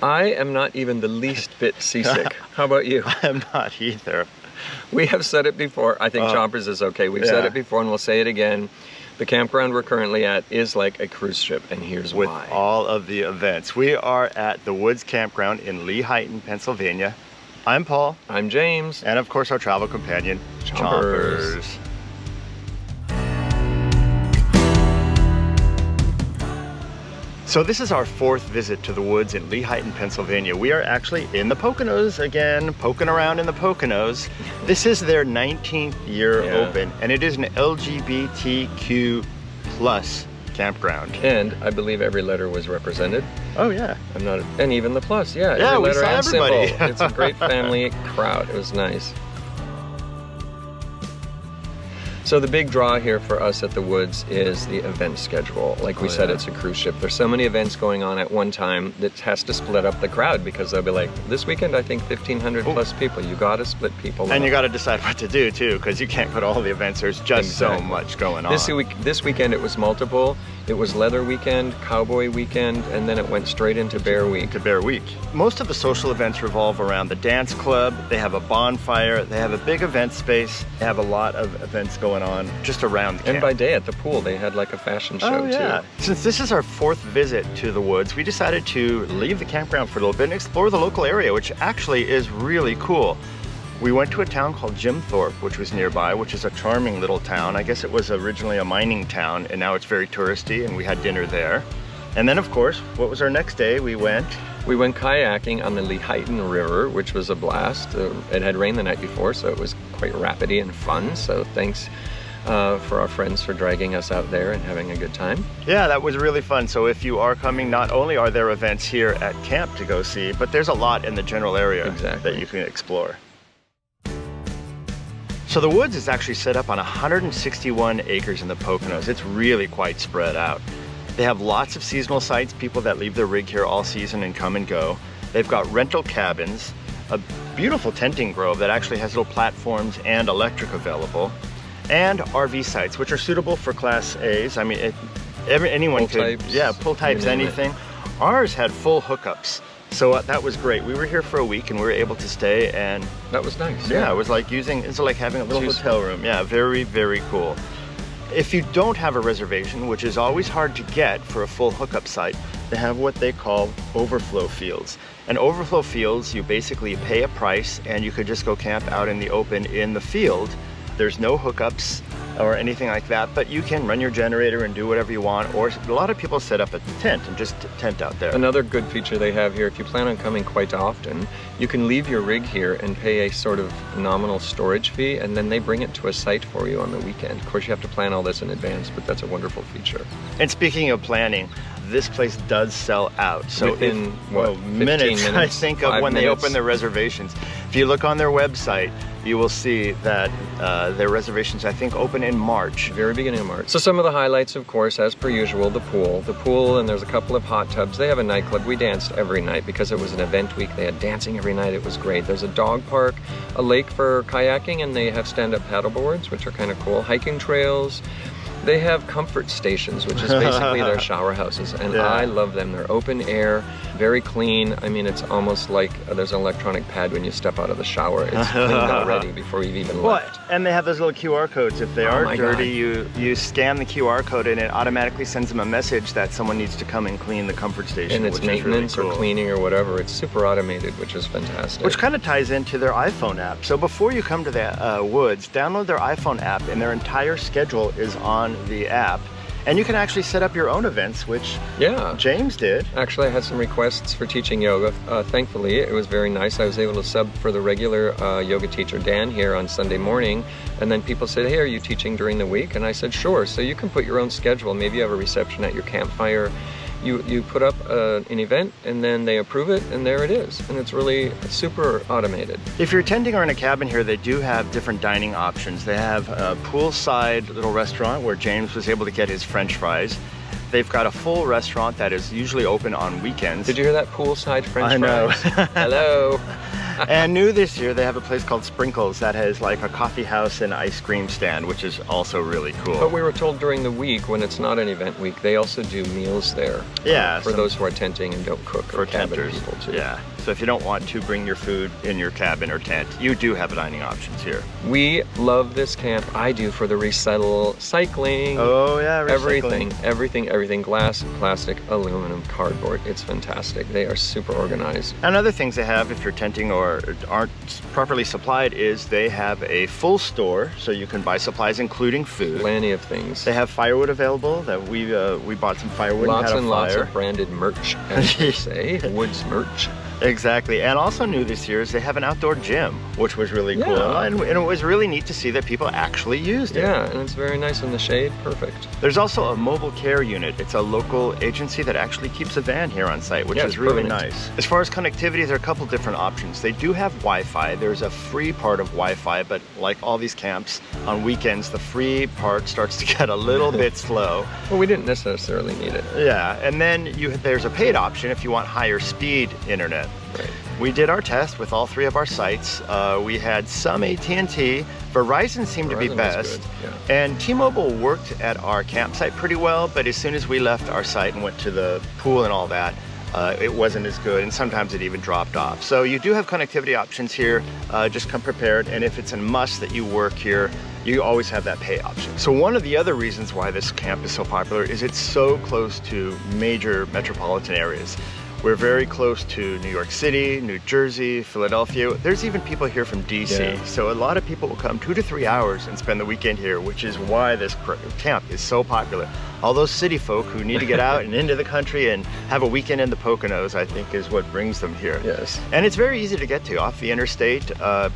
I am not even the least bit seasick. How about you? I'm not either. We have said it before. I think Chompers is okay. We've said it before and we'll say it again. The campground we're currently at is like a cruise ship, and here's why. With all of the events. We are at the Woods Campground in Lehighton, Pennsylvania. I'm Paul. I'm James. And of course our travel companion, Chompers. So this is our fourth visit to the woods in Lehighton, Pennsylvania. We are actually in the Poconos again, poking around in the Poconos. This is their 19th year open, and it is an LGBTQ plus campground. And I believe every letter was represented. Oh yeah. And even the plus, yeah, every letter we saw and everybody. symbol. It's a great family crowd. It was nice. So the big draw here for us at the Woods is the event schedule. Like we said, it's a cruise ship. There's so many events going on at one time that has to split up the crowd, because they'll be like, this weekend I think 1,500 plus people. You gotta split people And up. you gotta decide what to do too, because you can't go to all the events. There's just so much going on. This weekend it was multiple. It was leather weekend, cowboy weekend, and then it went straight into bear week. Most of the social events revolve around the dance club. They have a bonfire. They have a big event space. They have a lot of events going on just around the camp. And by day at the pool, they had like a fashion show too. Since this is our fourth visit to the woods, we decided to leave the campground for a little bit and explore the local area, which actually is really cool. We went to a town called Jim Thorpe, which was nearby, which is a charming little town. I guess it was originally a mining town, and now it's very touristy, and we had dinner there. And then, of course, what was our next day? We went kayaking on the Lehighton River, which was a blast. It had rained the night before, so it was quite rapidy and fun. So thanks for our friends for dragging us out there and having a good time. Yeah, that was really fun. So if you are coming, not only are there events here at camp to go see, but there's a lot in the general area that you can explore. So the woods is actually set up on 161 acres in the Poconos. It's really quite spread out. They have lots of seasonal sites, people that leave their rig here all season and come and go. They've got rental cabins, a beautiful tenting grove that actually has little platforms and electric available, and RV sites, which are suitable for Class A's. I mean, anyone could, pull types, anything. Ours had full hookups. So that was great. We were here for a week and we were able to stay, and that was nice. Yeah, it was like having a little hotel room. Yeah, very, very cool. If you don't have a reservation, which is always hard to get for a full hookup site, they have what they call overflow fields. And overflow fields, you basically pay a price and you could just go camp out in the open in the field. There's no hookups or anything like that, but you can run your generator and do whatever you want, or a lot of people set up a tent and just tent out there. Another good feature they have here, if you plan on coming quite often, you can leave your rig here and pay a sort of nominal storage fee, and then they bring it to a site for you on the weekend. Of course, you have to plan all this in advance, but that's a wonderful feature. And speaking of planning, this place does sell out. So within minutes, I think, of when they open their reservations. If you look on their website, you will see that their reservations, I think, open in March. Very beginning of March. So some of the highlights, of course, as per usual, the pool. The pool, and there's a couple of hot tubs. They have a nightclub. We danced every night because it was an event week. They had dancing every night. It was great. There's a dog park, a lake for kayaking, and they have stand-up paddle boards, which are kind of cool. Hiking trails. They have comfort stations, which is basically their shower houses, and I love them. They're open air, very clean. I mean, it's almost like there's an electronic pad when you step out of the shower. It's cleaned already before you've even left. And they have those little QR codes. If they are dirty, you scan the QR code and it automatically sends them a message that someone needs to come and clean the comfort station. And it's maintenance or cleaning or whatever. It's super automated, which is fantastic. Which kind of ties into their iPhone app. So before you come to the woods, download their iPhone app, and their entire schedule is on the app, and you can actually set up your own events, which James did. Actually, I had some requests for teaching yoga. Thankfully, it was very nice. I was able to sub for the regular yoga teacher Dan here on Sunday morning, and then people said, hey, are you teaching during the week? And I said, sure. So you can put your own schedule. Maybe you have a reception at your campfire. You put up an event, and then they approve it, and there it is. And it's really super automated. If you're tenting or in a cabin here, they do have different dining options. They have a poolside little restaurant where James was able to get his French fries. They've got a full restaurant that is usually open on weekends. Did you hear that? Poolside French fries? I know. Hello. And new this year, they have a place called Sprinkles that has like a coffee house and ice cream stand, which is also really cool. But we were told during the week, when it's not an event week, they also do meals there. Yeah. For those who are tenting and don't cook, for cabin tenters. people too. Yeah. So if you don't want to bring your food in your cabin or tent, you do have dining options here. We love this camp. I do, for the recycling. Oh yeah, recycling. Everything. Glass, plastic, aluminum, cardboard. It's fantastic. They are super organized. And other things they have if you're tenting or aren't properly supplied is they have a full store, so you can buy supplies including food. Plenty of things. They have firewood available. That we bought some firewood. Lots and and lots of branded merch, as they say. Woods merch. Exactly. And also new this year is they have an outdoor gym, which was really cool. And it was really neat to see that people actually used it. Yeah, and it's very nice in the shade. Perfect. There's also a mobile care unit. It's a local agency that actually keeps a van here on site, which is really nice. As far as connectivity, there are a couple different options. They do have Wi-Fi. There's a free part of Wi-Fi, but like all these camps, on weekends, the free part starts to get a little bit slow. Well, we didn't necessarily need it. Yeah, and then there's a paid option if you want higher speed internet. Right. We did our test with all 3 of our sites. We had some AT&T. Verizon seemed to be best. Yeah. And T-Mobile worked at our campsite pretty well, but as soon as we left our site and went to the pool and all that, it wasn't as good, and sometimes it even dropped off. So you do have connectivity options here. Just come prepared, and if it's a must that you work here, you always have that pay option. So one of the other reasons why this camp is so popular is it's so close to major metropolitan areas. We're very close to New York City, New Jersey, Philadelphia. There's even people here from DC. Yeah. So a lot of people will come 2 to 3 hours and spend the weekend here, which is why this camp is so popular. All those city folk who need to get out and into the country and have a weekend in the Poconos, I think, is what brings them here. Yes. And it's very easy to get to off the interstate,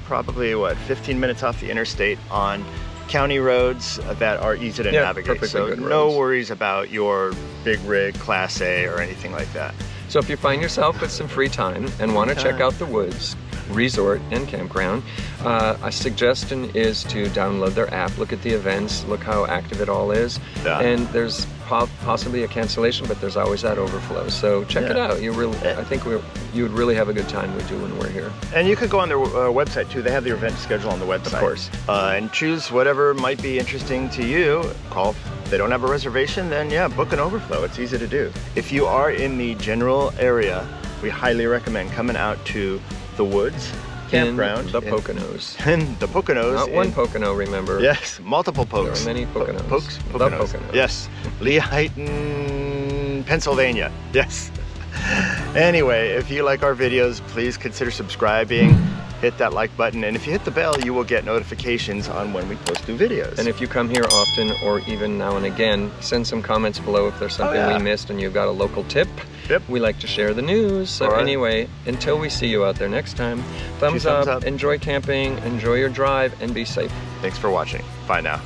probably 15 minutes off the interstate on county roads that are easy to navigate. So no worries about your big rig, Class A, or anything like that. So if you find yourself with some free time and want to check out the woods, resort, and campground, a suggestion is to download their app, look at the events, look how active it all is. Yeah. And there's possibly a cancellation, but there's always that overflow. So check it out. I think you would really have a good time with you when we're here. And you could go on their website too. They have their event schedule on the website. Of course. And choose whatever might be interesting to you. Call. If they don't have a reservation, then yeah, book an overflow. It's easy to do. If you are in the general area, we highly recommend coming out to the Woods Campground. In the Poconos. In the Poconos. Not one Pocono, remember. Yes, multiple pokes. There are many Poconos. Poconos. The Poconos. Yes. Lehighton, Pennsylvania. Yes. Anyway, if you like our videos, please consider subscribing. Hit that like button, and if you hit the bell, you will get notifications on when we post new videos. And if you come here often, or even now and again, send some comments below if there's something we missed and you've got a local tip. Yep. We like to share the news. So anyway, until we see you out there next time, thumbs up, enjoy camping, enjoy your drive, and be safe. Thanks for watching. Bye now.